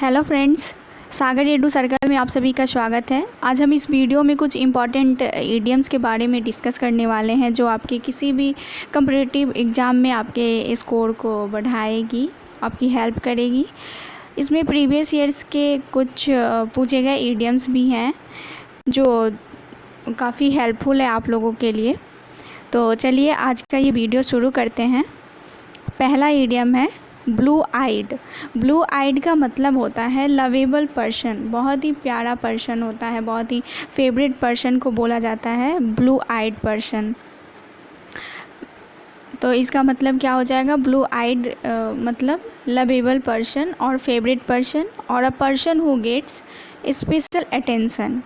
Hello friends, सागर edu circle में आप सभी का स्वागत है। आज हम इस वीडियो में कुछ इम्पॉर्टेंट इडियम्स के बारे में डिस्कस करने वाले हैं जो आपके किसी भी कम्पिटिटिव एग्ज़ाम में आपके स्कोर को बढ़ाएगी, आपकी हेल्प करेगी। इसमें प्रीवियस ईयर्स के कुछ पूछे गए इडियम्स भी हैं जो काफ़ी हेल्पफुल है आप लोगों के लिए। तो चलिए आज का ये वीडियो शुरू करते हैं। पहला इडियम है ब्लू आइड। ब्लू आइड का मतलब होता है लवेबल पर्सन, बहुत ही प्यारा पर्सन होता है, बहुत ही फेवरेट पर्सन को बोला जाता है ब्लू आइड पर्सन। तो इसका मतलब क्या हो जाएगा? ब्लू आइड मतलब लवेबल पर्सन और फेवरेट पर्सन और a person who gets special attention.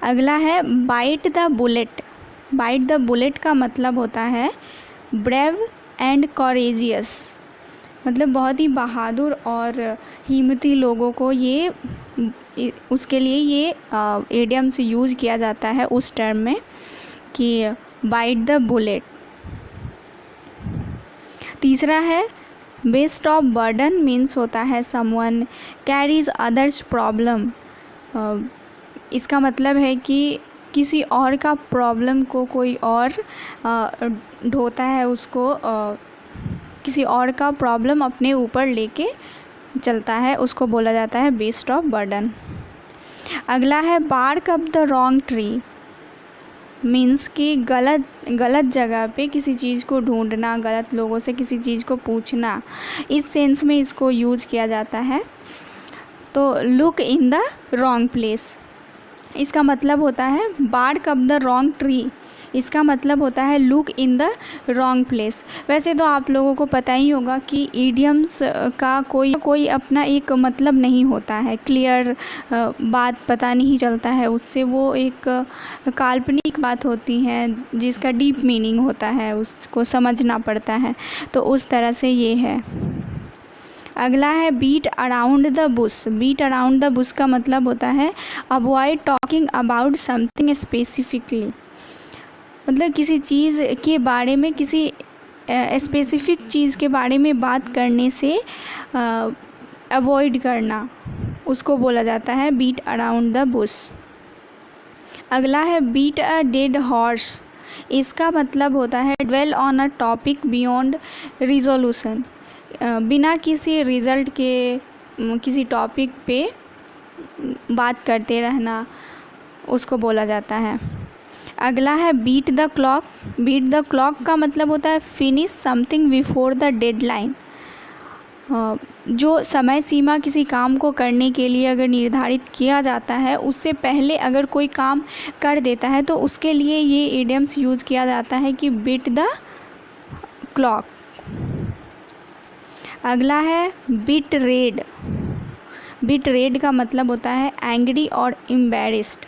अगला है bite the bullet. Bite the bullet का मतलब होता है ब्रेव एंड कॉरेजियस, मतलब बहुत ही बहादुर और हिम्मती लोगों को ये उसके लिए ये इडियम्स यूज़ किया जाता है उस टर्म में कि बाइट द बुलेट। तीसरा है बेस्ट ऑफ बर्डन, मीन्स होता है समवन कैरीज अदर्स प्रॉब्लम। इसका मतलब है कि किसी और का प्रॉब्लम को कोई और ढोता है, उसको किसी और का प्रॉब्लम अपने ऊपर लेके चलता है, उसको बोला जाता है बेस्ट ऑफ बर्डन। अगला है bark up the wrong tree, means कि गलत जगह पे किसी चीज़ को ढूंढना, गलत लोगों से किसी चीज़ को पूछना, इस सेंस में इसको यूज़ किया जाता है। तो look in the wrong place, इसका मतलब होता है bark up the wrong tree, इसका मतलब होता है look in the wrong place. वैसे तो आप लोगों को पता ही होगा कि इडियम्स का कोई अपना एक मतलब नहीं होता है, क्लियर बात पता नहीं चलता है उससे, वो एक काल्पनिक बात होती है जिसका डीप मीनिंग होता है, उसको समझना पड़ता है। तो उस तरह से ये है। अगला है beat around the bush. Beat around the bush का मतलब होता है avoid talking about something specifically, मतलब किसी चीज़ के बारे में, किसी स्पेसिफिक चीज़ के बारे में बात करने से अवॉइड करना, उसको बोला जाता है बीट अराउंड द बुश। अगला है बीट अ डेड हॉर्स। इसका मतलब होता है dwell on a topic beyond resolution, बिना किसी रिज़ल्ट के किसी टॉपिक पे बात करते रहना, उसको बोला जाता है। अगला है beat the clock. Beat the clock का मतलब होता है finish something before the deadline, जो समय सीमा किसी काम को करने के लिए अगर निर्धारित किया जाता है, उससे पहले अगर कोई काम कर देता है तो उसके लिए ये इडियम्स यूज़ किया जाता है कि बीट द क्लॉक। अगला है बिट रेड। बिट रेड का मतलब होता है एंग्री और एम्बैरेस्ड।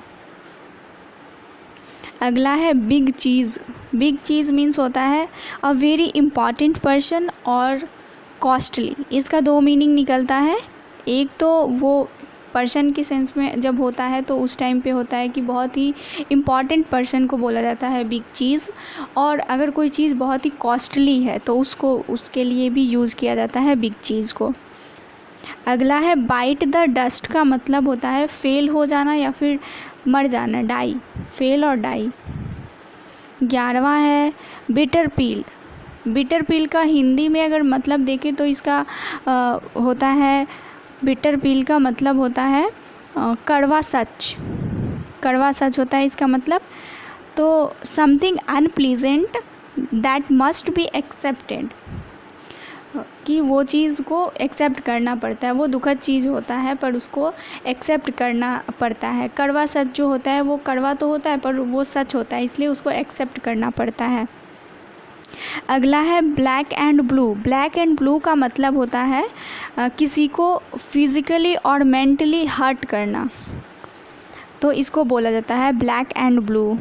अगला है बिग चीज़। बिग चीज़ मीन्स होता है अ वेरी इम्पॉर्टेंट पर्सन और कॉस्टली। इसका दो मीनिंग निकलता है। एक तो वो पर्सन के सेंस में जब होता है तो उस टाइम पे होता है कि बहुत ही इम्पॉर्टेंट पर्सन को बोला जाता है बिग चीज़, और अगर कोई चीज़ बहुत ही कॉस्टली है तो उसके लिए भी यूज़ किया जाता है बिग चीज़ को। अगला है बाइट द डस्ट का मतलब होता है फेल हो जाना या फिर मर जाना, डाई, फेल और डाई। 11वां है बिटर पील। बिटर पील का हिंदी में अगर मतलब देखें तो इसका होता है, बिटर पील का मतलब होता है कड़वा सच। कड़वा सच होता है इसका मतलब। तो something unpleasant that must be accepted, कि वो चीज़ को एक्सेप्ट करना पड़ता है, वो दुखद चीज़ होता है पर उसको एक्सेप्ट करना पड़ता है। कड़वा सच जो होता है वो कड़वा तो होता है पर वो सच होता है, इसलिए उसको एक्सेप्ट करना पड़ता है। अगला है black and blue. Black and blue का मतलब होता है किसी को फिज़िकली और मेंटली हर्ट करना, तो इसको बोला जाता है ब्लैक एंड ब्लू।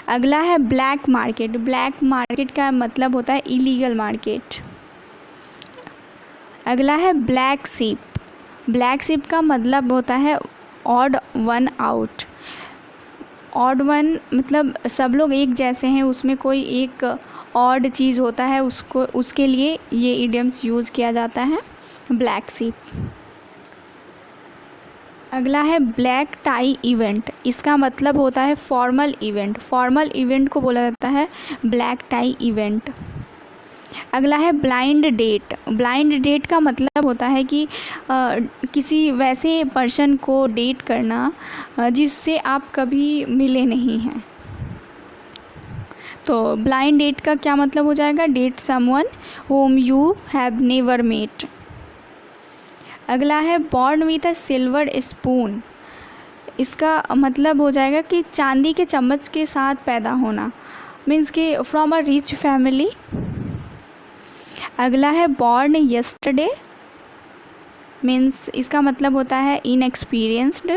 अगला है ब्लैक मार्केट। ब्लैक मार्केट का मतलब होता है इलीगल मार्केट। अगला है ब्लैक शिप। ब्लैक शिप का मतलब होता है odd one out. Odd one मतलब सब लोग एक जैसे हैं, उसमें कोई एक ऑड चीज़ होता है, उसको उसके लिए ये इडियम्स यूज़ किया जाता है। Black sheep. अगला है ब्लैक टाई इवेंट। इसका मतलब होता है फॉर्मल इवेंट। फॉर्मल इवेंट को बोला जाता है ब्लैक टाई इवेंट। अगला है ब्लाइंड डेट। ब्लाइंड डेट का मतलब होता है कि किसी वैसे पर्सन को डेट करना जिससे आप कभी मिले नहीं हैं। तो ब्लाइंड डेट का क्या मतलब हो जाएगा? Date someone whom you have never met। अगला है born with a silver spoon. इसका मतलब हो जाएगा कि चांदी के चम्मच के साथ पैदा होना, मीन्स कि फ्रॉम अ रिच फैमिली। अगला है बॉर्न यस्टरडे, मीन्स इसका मतलब होता है inexperienced,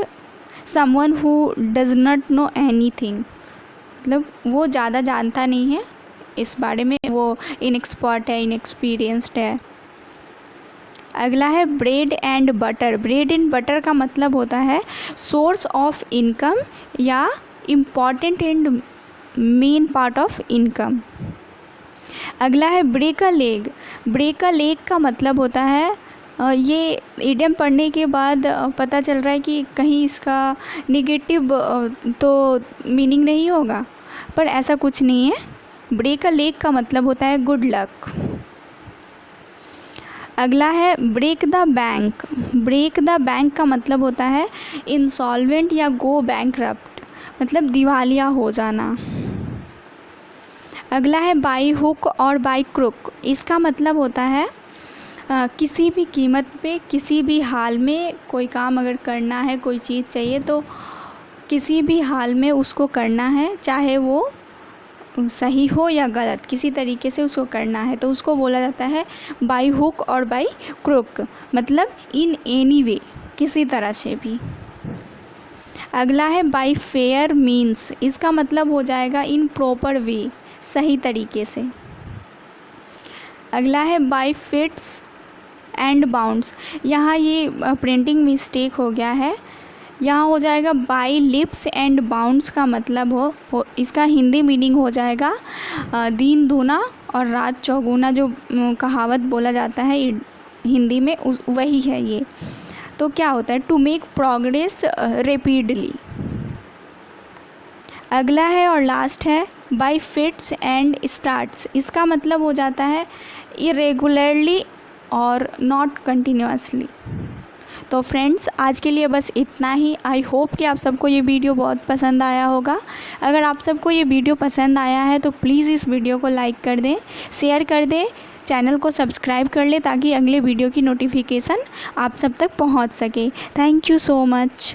someone who does not know anything, मतलब वो ज़्यादा जानता नहीं है इस बारे में, वो इनएक्सपर्ट है, इनएक्सपीरियंस्ड है। अगला है bread and butter. Bread and butter का मतलब होता है सोर्स ऑफ इनकम या important and main part of income. अगला है break a leg. Break a leg का मतलब होता है ये इडियम पढ़ने के बाद पता चल रहा है कि कहीं इसका नेगेटिव तो मीनिंग नहीं होगा, पर ऐसा कुछ नहीं है। ब्रेक अ लेग का मतलब होता है गुड लक। अगला है break the bank. Break the bank का मतलब होता है इंसॉल्वेंट या गो बैंकरप्ट, मतलब दिवालिया हो जाना। अगला है बाई हुक और बाई क्रुक। इसका मतलब होता है किसी भी कीमत पे, किसी भी हाल में कोई काम अगर करना है, कोई चीज़ चाहिए तो किसी भी हाल में उसको करना है, चाहे वो सही हो या गलत, किसी तरीके से उसको करना है, तो उसको बोला जाता है बाई हुक और बाई क्रुक, मतलब इन एनी वे, किसी तरह से भी। अगला है बाई फेयर मीन्स। इसका मतलब हो जाएगा इन प्रॉपर वे, सही तरीके से। अगला है बाई फिट्स एंड बाउंड्स। यहाँ ये प्रिंटिंग मिस्टेक हो गया है, यहाँ हो जाएगा बाई लिप्स एंड बाउंड्स का मतलब हो इसका हिंदी मीनिंग हो जाएगा दिन दूना और रात चौगुना, जो कहावत बोला जाता है हिंदी में, वही है ये। तो क्या होता है? To make progress rapidly. अगला है और लास्ट है बाई फिट्स एंड स्टार्ट्स। इसका मतलब हो जाता है इरेगुलरली और नॉट कंटिन्यूसली। तो फ्रेंड्स, आज के लिए बस इतना ही। आई होप कि आप सबको ये वीडियो बहुत पसंद आया होगा। अगर आप सबको ये वीडियो पसंद आया है तो प्लीज़ इस वीडियो को लाइक कर दें, शेयर कर दें, चैनल को सब्सक्राइब कर लें ताकि अगले वीडियो की नोटिफिकेशन आप सब तक पहुंच सके। Thank you so much.